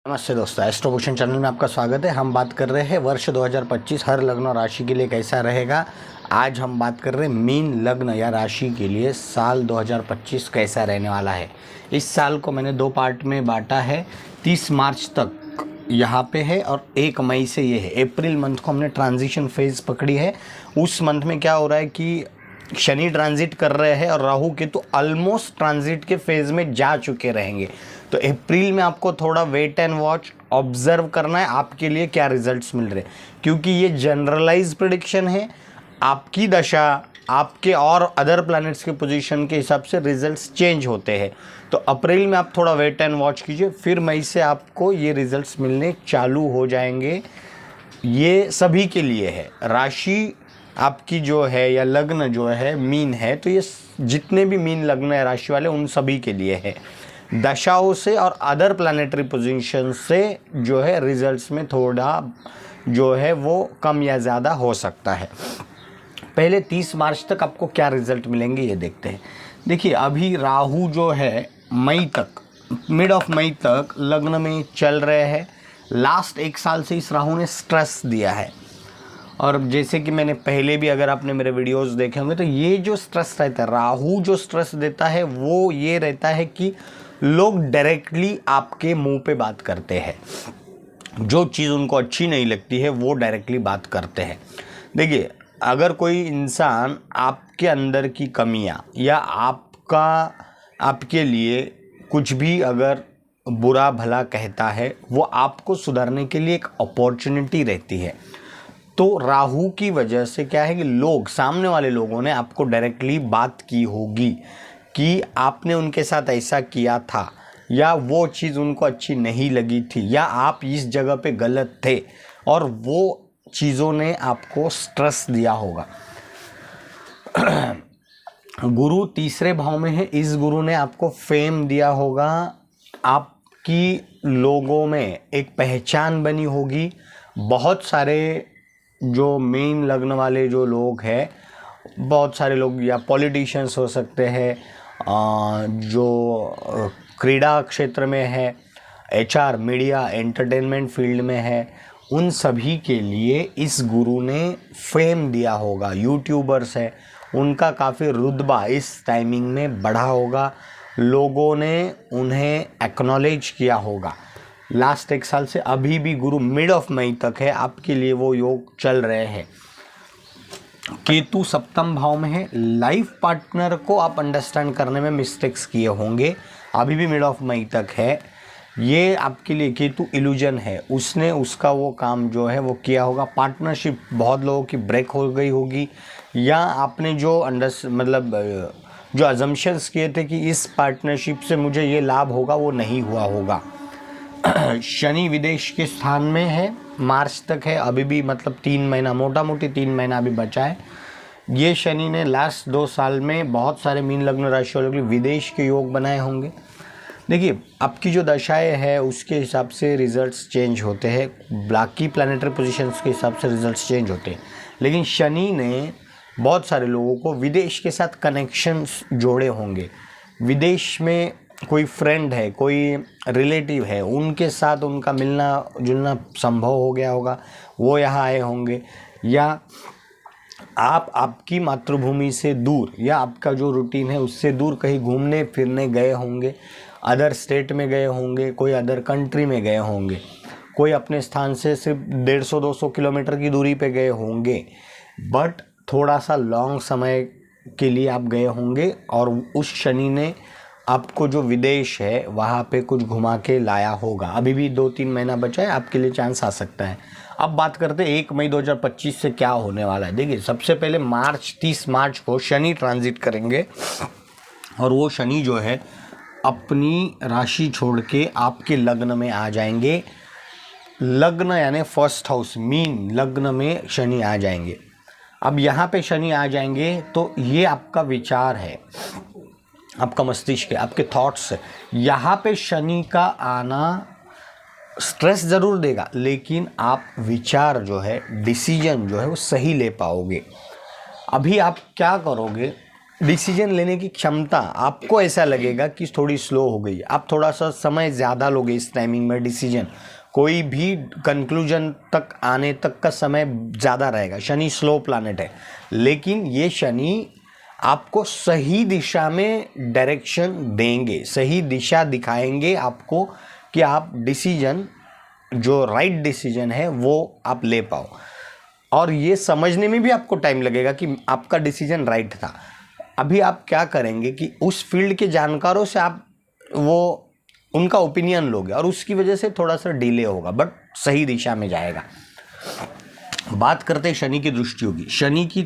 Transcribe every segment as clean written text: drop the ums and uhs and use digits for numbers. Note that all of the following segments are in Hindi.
नमस्ते दोस्तों, एस्ट्रोभूषण चैनल में आपका स्वागत है। हम बात कर रहे हैं वर्ष 2025 हर लग्न और राशि के लिए कैसा रहेगा। आज हम बात कर रहे हैं मीन लग्न या राशि के लिए साल 2025 कैसा रहने वाला है। इस साल को मैंने दो पार्ट में बांटा है। 30 मार्च तक यहाँ पे है और 1 मई से ये है। अप्रैल मंथ को हमने ट्रांजिशन फेज पकड़ी है। उस मंथ में क्या हो रहा है कि शनि ट्रांजिट कर रहे हैं और राहु केतु ऑलमोस्ट ट्रांजिट के फेज में जा चुके रहेंगे। तो अप्रैल में आपको थोड़ा वेट एंड वॉच ऑब्जर्व करना है आपके लिए क्या रिजल्ट्स मिल रहे हैं, क्योंकि ये जनरलाइज प्रेडिक्शन है। आपकी दशा आपके और अदर प्लैनेट्स के पोजीशन के हिसाब से रिजल्ट्स चेंज होते हैं। तो अप्रैल में आप थोड़ा वेट एंड वॉच कीजिए, फिर मई से आपको ये रिजल्ट्स मिलने चालू हो जाएंगे। ये सभी के लिए है। राशि आपकी जो है या लग्न जो है मीन है, तो ये जितने भी मीन लग्न है राशि वाले उन सभी के लिए है। दशाओं से और अदर प्लैनेटरी पोजीशन से जो है रिजल्ट्स में थोड़ा जो है वो कम या ज़्यादा हो सकता है। पहले 30 मार्च तक आपको क्या रिजल्ट मिलेंगे ये देखते हैं। देखिए, अभी राहु जो है मई तक, मिड ऑफ मई तक लग्न में चल रहे हैं। लास्ट 1 साल से इस राहु ने स्ट्रेस दिया है, और जैसे कि मैंने पहले भी, अगर आपने मेरे वीडियोस देखे होंगे, तो ये जो स्ट्रेस रहता है, राहु जो स्ट्रेस देता है वो ये रहता है कि लोग डायरेक्टली आपके मुंह पे बात करते हैं। जो चीज़ उनको अच्छी नहीं लगती है वो डायरेक्टली बात करते हैं। देखिए, अगर कोई इंसान आपके अंदर की कमियां या आपके लिए कुछ भी अगर बुरा भला कहता है, वो आपको सुधारने के लिए एक अपॉर्चुनिटी रहती है। तो राहु की वजह से क्या है कि लोग, सामने वाले लोगों ने आपको डायरेक्टली बात की होगी कि आपने उनके साथ ऐसा किया था, या वो चीज़ उनको अच्छी नहीं लगी थी, या आप इस जगह पे गलत थे, और वो चीज़ों ने आपको स्ट्रेस दिया होगा। गुरु तीसरे भाव में है। इस गुरु ने आपको फेम दिया होगा। आपकी लोगों में एक पहचान बनी होगी। बहुत सारे जो मेन लग्न वाले जो लोग हैं, बहुत सारे लोग या पॉलिटिशियंस हो सकते हैं, जो क्रीड़ा क्षेत्र में है, एचआर, मीडिया, एंटरटेनमेंट फील्ड में है, उन सभी के लिए इस गुरु ने फेम दिया होगा। यूट्यूबर्स है, उनका काफ़ी रुतबा इस टाइमिंग में बढ़ा होगा। लोगों ने उन्हें एक्नॉलेज किया होगा। लास्ट 1 साल से अभी भी गुरु मिड ऑफ मई तक है, आपके लिए वो योग चल रहे हैं। केतु सप्तम भाव में है। लाइफ पार्टनर को आप अंडरस्टैंड करने में मिस्टेक्स किए होंगे, अभी भी मिड ऑफ मई तक है। ये आपके लिए केतु इल्यूजन है, उसने उसका वो काम जो है वो किया होगा। पार्टनरशिप बहुत लोगों की ब्रेक हो गई होगी, या आपने जो जो अजम्पशंस किए थे कि इस पार्टनरशिप से मुझे ये लाभ होगा, वो नहीं हुआ होगा। शनि विदेश के स्थान में है, मार्च तक है, अभी भी 3 महीना, मोटा मोटी 3 महीना अभी बचा है। ये शनि ने लास्ट 2 साल में बहुत सारे मीन लग्न राशि वालों के लिए विदेश के योग बनाए होंगे। देखिए, आपकी जो दशाएं है उसके हिसाब से रिजल्ट्स चेंज होते हैं, बाकी प्लैनेटरी पोजीशंस के हिसाब से रिजल्ट्स चेंज होते हैं। लेकिन शनि ने बहुत सारे लोगों को विदेश के साथ कनेक्शंस जोड़े होंगे। विदेश में कोई फ्रेंड है, कोई रिलेटिव है, उनके साथ उनका मिलना जुलना संभव हो गया होगा, वो यहाँ आए होंगे। या आप आपकी मातृभूमि से दूर, या आपका जो रूटीन है उससे दूर कहीं घूमने फिरने गए होंगे, अदर स्टेट में गए होंगे, कोई अदर कंट्री में गए होंगे, कोई अपने स्थान से सिर्फ 150-200 किलोमीटर की दूरी पे गए होंगे, बट थोड़ा सा लॉन्ग समय के लिए आप गए होंगे, और उस शनि ने आपको जो विदेश है वहाँ पे कुछ घुमा के लाया होगा। अभी भी 2-3 महीना बचा है, आपके लिए चांस आ सकता है। अब बात करते हैं 1 मई 2025 से क्या होने वाला है। देखिए, सबसे पहले 30 मार्च को शनि ट्रांजिट करेंगे, और वो शनि जो है अपनी राशि छोड़ के आपके लग्न में आ जाएंगे। लग्न यानी फर्स्ट हाउस, मीन लग्न में शनि आ जाएंगे। अब यहाँ पे शनि आ जाएंगे तो ये आपका विचार है, आपका मस्तिष्क है, आपके थॉट्स है। यहाँ पे शनि का आना स्ट्रेस ज़रूर देगा, लेकिन आप विचार जो है, डिसीजन जो है वो सही ले पाओगे। अभी आप क्या करोगे, डिसीजन लेने की क्षमता आपको ऐसा लगेगा कि थोड़ी स्लो हो गई, आप थोड़ा सा समय ज़्यादा लोगे इस टाइमिंग में डिसीजन, कोई भी कंक्लूजन तक आने तक का समय ज़्यादा रहेगा। शनि स्लो प्लैनेट है, लेकिन ये शनि आपको सही दिशा में डायरेक्शन देंगे, सही दिशा दिखाएंगे आपको कि आप डिसीजन जो राइट डिसीजन है वो आप ले पाओ। और ये समझने में भी आपको टाइम लगेगा कि आपका डिसीजन राइट था। अभी आप क्या करेंगे कि उस फील्ड के जानकारों से आप वो उनका ओपिनियन लोगे और उसकी वजह से थोड़ा सा डिले होगा, बट सही दिशा में जाएगा। बात करते हैं शनि की दृष्टियों की। शनि की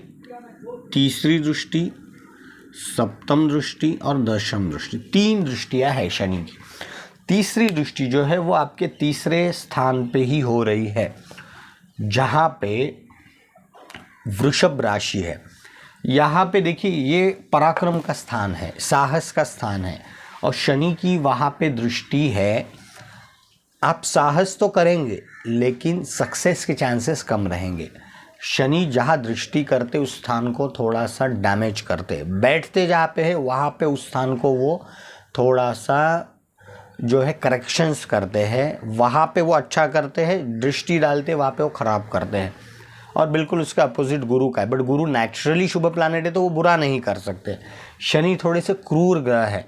तीसरी दृष्टि, सप्तम दृष्टि और दशम दृष्टि, 3 दृष्टियां है शनि की। तीसरी दृष्टि जो है वो आपके तीसरे स्थान पे ही हो रही है, जहाँ पे वृषभ राशि है। यहाँ पे देखिए ये पराक्रम का स्थान है, साहस का स्थान है, और शनि की वहाँ पे दृष्टि है। आप साहस तो करेंगे लेकिन सक्सेस के चांसेस कम रहेंगे। शनि जहाँ दृष्टि करते उस स्थान को थोड़ा सा डैमेज करते, बैठते जहाँ पे है वहाँ पे उस स्थान को वो थोड़ा सा जो है करेक्शंस करते हैं, वहाँ पे वो अच्छा करते हैं, दृष्टि डालते वहाँ पे वो ख़राब करते हैं। और बिल्कुल उसका अपोजिट गुरु का है, but Guru naturally Shubh planet है तो वो बुरा नहीं कर सकते। शनि थोड़े से क्रूर ग्रह है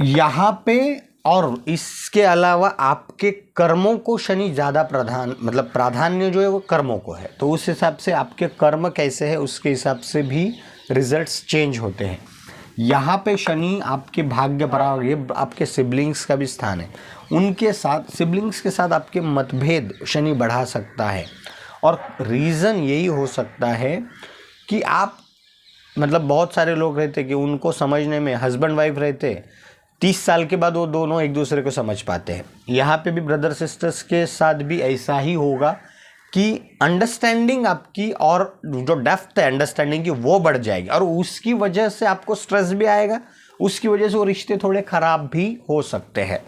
यहाँ पे, और इसके अलावा आपके कर्मों को शनि ज़्यादा प्राधान्य जो है वो कर्मों को है, तो उस हिसाब से आपके कर्म कैसे है उसके हिसाब से भी रिजल्ट्स चेंज होते हैं। यहाँ पे शनि आपके भाग्य पराग, ये आपके सिबलिंग्स का भी स्थान है, उनके साथ सिबलिंग्स के साथ आपके मतभेद शनि बढ़ा सकता है। और रीज़न यही हो सकता है कि आप बहुत सारे लोग रहते कि उनको समझने में, हस्बैंड वाइफ रहते 30 साल के बाद वो दोनों एक दूसरे को समझ पाते हैं। यहाँ पे भी ब्रदर सिस्टर्स के साथ भी ऐसा ही होगा कि अंडरस्टैंडिंग आपकी और जो डेप्थ है अंडरस्टैंडिंग की वो बढ़ जाएगी, और उसकी वजह से आपको स्ट्रेस भी आएगा, उसकी वजह से वो रिश्ते थोड़े ख़राब भी हो सकते हैं।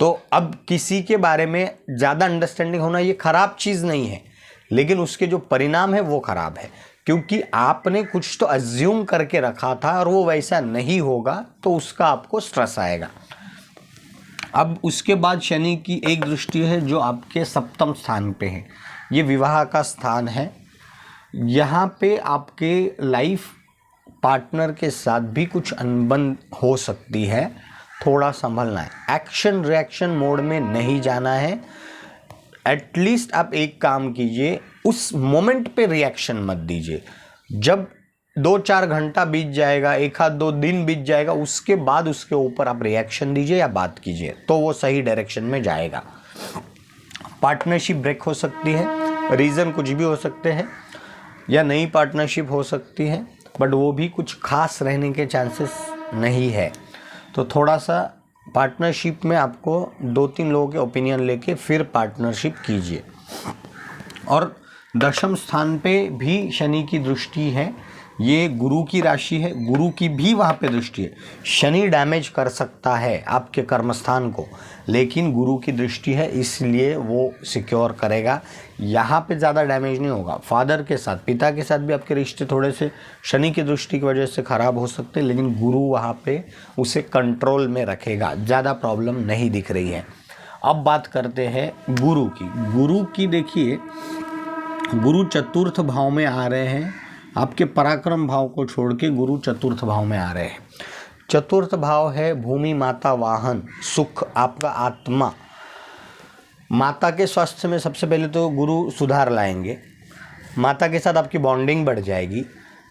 तो अब किसी के बारे में ज़्यादा अंडरस्टैंडिंग होना ये ख़राब चीज़ नहीं है, लेकिन उसके जो परिणाम है वो ख़राब है, क्योंकि आपने कुछ तो अज्यूम करके रखा था और वो वैसा नहीं होगा तो उसका आपको स्ट्रेस आएगा। अब उसके बाद शनि की एक दृष्टि है जो आपके सप्तम स्थान पे है, ये विवाह का स्थान है। यहाँ पे आपके लाइफ पार्टनर के साथ भी कुछ अनबन हो सकती है, थोड़ा संभलना है, एक्शन रिएक्शन मोड में नहीं जाना है। एटलीस्ट आप एक काम कीजिए, उस मोमेंट पे रिएक्शन मत दीजिए। जब 2-4 घंटा बीत जाएगा, 1-2 दिन बीत जाएगा, उसके बाद उसके ऊपर आप रिएक्शन दीजिए या बात कीजिए, तो वो सही डायरेक्शन में जाएगा। पार्टनरशिप ब्रेक हो सकती है, रीज़न कुछ भी हो सकते हैं, या नई पार्टनरशिप हो सकती है, बट वो भी कुछ खास रहने के चांसेस नहीं है। तो थोड़ा सा पार्टनरशिप में आपको 2-3 लोगों के ओपिनियन लेके फिर पार्टनरशिप कीजिए। और दशम स्थान पे भी शनि की दृष्टि है, ये गुरु की राशि है, गुरु की भी वहाँ पे दृष्टि है। शनि डैमेज कर सकता है आपके कर्मस्थान को, लेकिन गुरु की दृष्टि है इसलिए वो सिक्योर करेगा, यहाँ पे ज़्यादा डैमेज नहीं होगा। फादर के साथ, पिता के साथ भी आपके रिश्ते थोड़े से शनि की दृष्टि की वजह से ख़राब हो सकते हैं, लेकिन गुरु वहाँ पे उसे कंट्रोल में रखेगा, ज़्यादा प्रॉब्लम नहीं दिख रही है। अब बात करते हैं गुरु की। गुरु की देखिए, गुरु चतुर्थ भाव में आ रहे हैं, आपके पराक्रम भाव को छोड़ के गुरु चतुर्थ भाव में आ रहे हैं। चतुर्थ भाव है भूमि, माता, वाहन, सुख, आपका आत्मा। माता के स्वास्थ्य में सबसे पहले तो गुरु सुधार लाएंगे, माता के साथ आपकी बॉन्डिंग बढ़ जाएगी।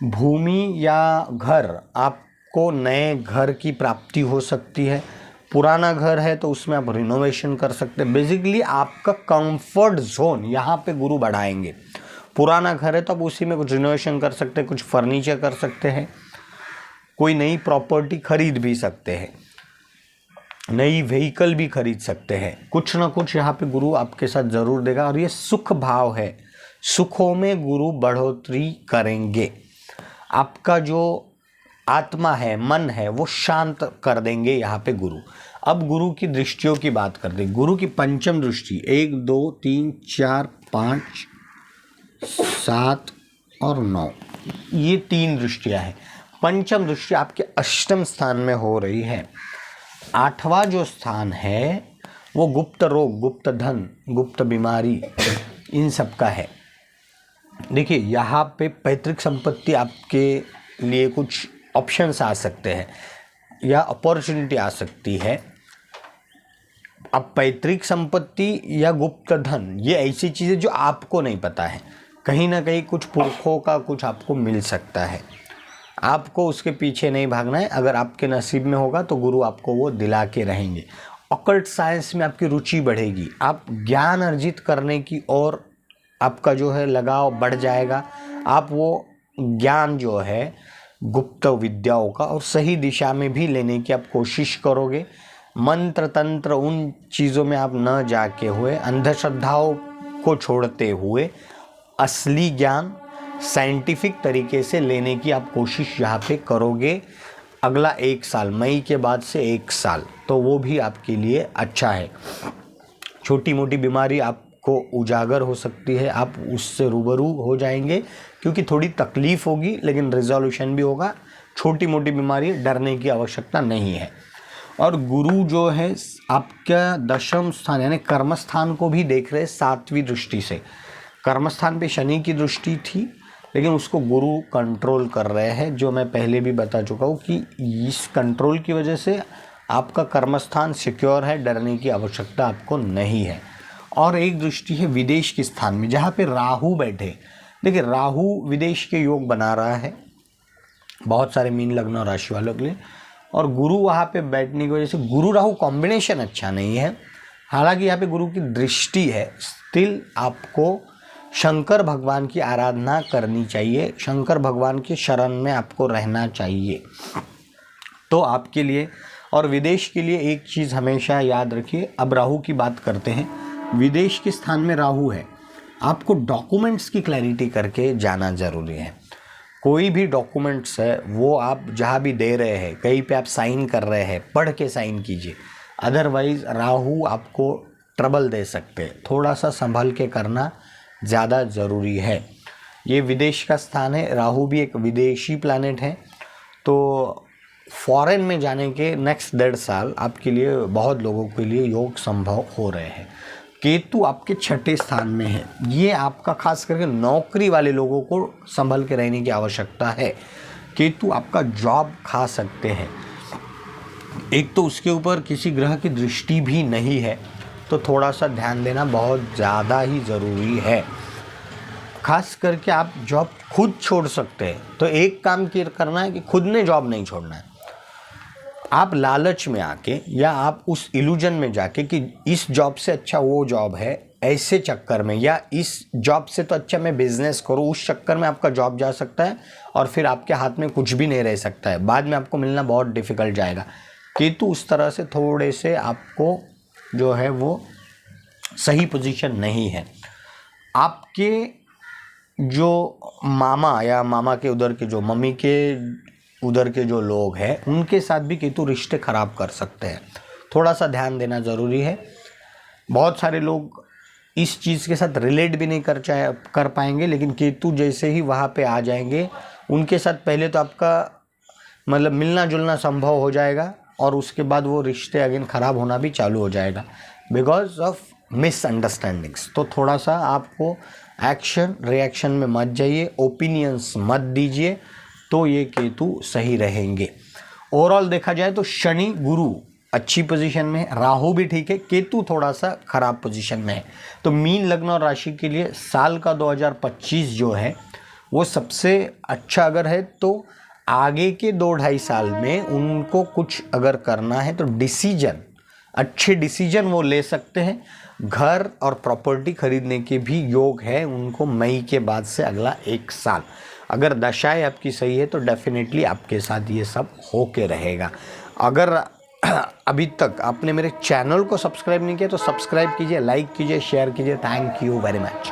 भूमि या घर, आपको नए घर की प्राप्ति हो सकती है, पुराना घर है तो उसमें आप रिनोवेशन कर सकते हैं। बेसिकली आपका कंफर्ट जोन यहाँ पे गुरु बढ़ाएंगे। पुराना घर है तो आप उसी में कुछ रिनोवेशन कर सकते हैं, कुछ फर्नीचर कर सकते हैं, कोई नई प्रॉपर्टी खरीद भी सकते हैं, नई व्हीकल भी खरीद सकते हैं, कुछ ना कुछ यहाँ पे गुरु आपके साथ ज़रूर देगा। और ये सुख भाव है, सुखों में गुरु बढ़ोतरी करेंगे, आपका जो आत्मा है, मन है, वो शांत कर देंगे यहाँ पे गुरु। अब गुरु की दृष्टियों की बात करते हैं। गुरु की पंचम दृष्टि 1, 2, 3, 4, 5, 7 और 9, ये 3 दृष्टियाँ हैं। पंचम दृष्टि आपके अष्टम स्थान में हो रही है। 8वां जो स्थान है वो गुप्त रोग, गुप्त धन, गुप्त बीमारी, इन सब का है। देखिए यहाँ पे पैतृक संपत्ति आपके लिए कुछ ऑप्शंस आ सकते हैं या अपॉर्चुनिटी आ सकती है। अब पैतृक संपत्ति या गुप्त धन ये ऐसी चीज़ें जो आपको नहीं पता है, कहीं ना कहीं कुछ पुरखों का कुछ आपको मिल सकता है, आपको उसके पीछे नहीं भागना है। अगर आपके नसीब में होगा तो गुरु आपको वो दिला के रहेंगे। ऑकल्ट साइंस में आपकी रुचि बढ़ेगी, आप ज्ञान अर्जित करने की ओर आपका जो है लगाव बढ़ जाएगा। आप वो ज्ञान जो है गुप्त विद्याओं का और सही दिशा में भी लेने की आप कोशिश करोगे। मंत्र तंत्र उन चीज़ों में आप न जाके हुए, अंधश्रद्धाओं को छोड़ते हुए असली ज्ञान साइंटिफिक तरीके से लेने की आप कोशिश यहाँ पे करोगे। अगला 1 साल, मई के बाद से 1 साल, तो वो भी आपके लिए अच्छा है। छोटी मोटी बीमारी आपको उजागर हो सकती है, आप उससे रूबरू हो जाएंगे क्योंकि थोड़ी तकलीफ होगी लेकिन रिजोल्यूशन भी होगा। छोटी मोटी बीमारी, डरने की आवश्यकता नहीं है। और गुरु जो है आपका दशम स्थान यानी कर्म स्थान को भी देख रहे 7वीं दृष्टि से। कर्म स्थान पे शनि की दृष्टि थी लेकिन उसको गुरु कंट्रोल कर रहे हैं, जो मैं पहले भी बता चुका हूँ कि इस कंट्रोल की वजह से आपका कर्मस्थान सिक्योर है, डरने की आवश्यकता आपको नहीं है। और एक दृष्टि है विदेश के स्थान में जहाँ पे राहु बैठे। देखिए राहु विदेश के योग बना रहा है बहुत सारे मीन लग्न और राशि वालों के लिए, और गुरु वहाँ पे बैठने की वजह से गुरु राहु कॉम्बिनेशन अच्छा नहीं है। हालांकि यहाँ पे गुरु की दृष्टि है, स्टिल आपको शंकर भगवान की आराधना करनी चाहिए, शंकर भगवान के शरण में आपको रहना चाहिए तो आपके लिए। और विदेश के लिए एक चीज़ हमेशा याद रखिए, अब राहु की बात करते हैं। विदेश के स्थान में राहु है, आपको डॉक्यूमेंट्स की क्लैरिटी करके जाना ज़रूरी है। कोई भी डॉक्यूमेंट्स है वो आप जहाँ भी दे रहे हैं, कहीं पे आप साइन कर रहे हैं, पढ़ के साइन कीजिए, अदरवाइज़ राहु आपको ट्रबल दे सकते हैं। थोड़ा सा संभल के करना ज़्यादा ज़रूरी है। ये विदेश का स्थान है, राहु भी एक विदेशी प्लैनेट है, तो फॉरेन में जाने के नेक्स्ट 1.5 साल आपके लिए, बहुत लोगों के लिए योग संभव हो रहे हैं। केतु आपके 6ठे स्थान में है, ये आपका खास करके नौकरी वाले लोगों को संभल के रहने की आवश्यकता है। केतु आपका जॉब खा सकते हैं। एक तो उसके ऊपर किसी ग्रह की दृष्टि भी नहीं है, तो थोड़ा सा ध्यान देना बहुत ज़्यादा ही ज़रूरी है। खास करके आप जॉब खुद छोड़ सकते हैं, तो एक काम करना है कि खुद ने जॉब नहीं छोड़ना है। आप लालच में आके या आप उस इल्यूजन में जाके कि इस जॉब से अच्छा वो जॉब है, ऐसे चक्कर में, या इस जॉब से तो अच्छा मैं बिजनेस करूँ, उस चक्कर में आपका जॉब जा सकता है और फिर आपके हाथ में कुछ भी नहीं रह सकता है, बाद में आपको मिलना बहुत डिफ़िकल्ट जाएगा। केतु उस तरह से थोड़े से आपको जो है वो सही पोजीशन नहीं है। आपके जो मामा या मामा के उधर के, जो मम्मी के उधर के जो लोग हैं, उनके साथ भी केतु रिश्ते ख़राब कर सकते हैं, थोड़ा सा ध्यान देना ज़रूरी है। बहुत सारे लोग इस चीज़ के साथ रिलेट भी नहीं कर पाएंगे, लेकिन केतु जैसे ही वहाँ पे आ जाएंगे, उनके साथ पहले तो आपका मतलब मिलना जुलना संभव हो जाएगा और उसके बाद वो रिश्ते अगेन ख़राब होना भी चालू हो जाएगा बिकॉज ऑफ मिसअंडरस्टैंडिंग्स। तो थोड़ा सा आपको एक्शन रिएक्शन में मत जाइए, ओपिनियंस मत दीजिए, तो ये केतु सही रहेंगे। ओवरऑल देखा जाए तो शनि गुरु अच्छी पोजीशन में है, राहु भी ठीक है, केतु थोड़ा सा खराब पोजीशन में है। तो मीन लग्न और राशि के लिए साल का 2025 जो है वो सबसे अच्छा अगर है, तो आगे के 2-2.5 साल में उनको कुछ अगर करना है तो अच्छे डिसीजन वो ले सकते हैं। घर और प्रॉपर्टी खरीदने के भी योग है उनको मई के बाद से अगला 1 साल। अगर दशाएं आपकी सही है तो डेफिनेटली आपके साथ ये सब होके रहेगा। अगर अभी तक आपने मेरे चैनल को सब्सक्राइब नहीं किया तो सब्सक्राइब कीजिए, लाइक कीजिए, शेयर कीजिए। Thank you very much.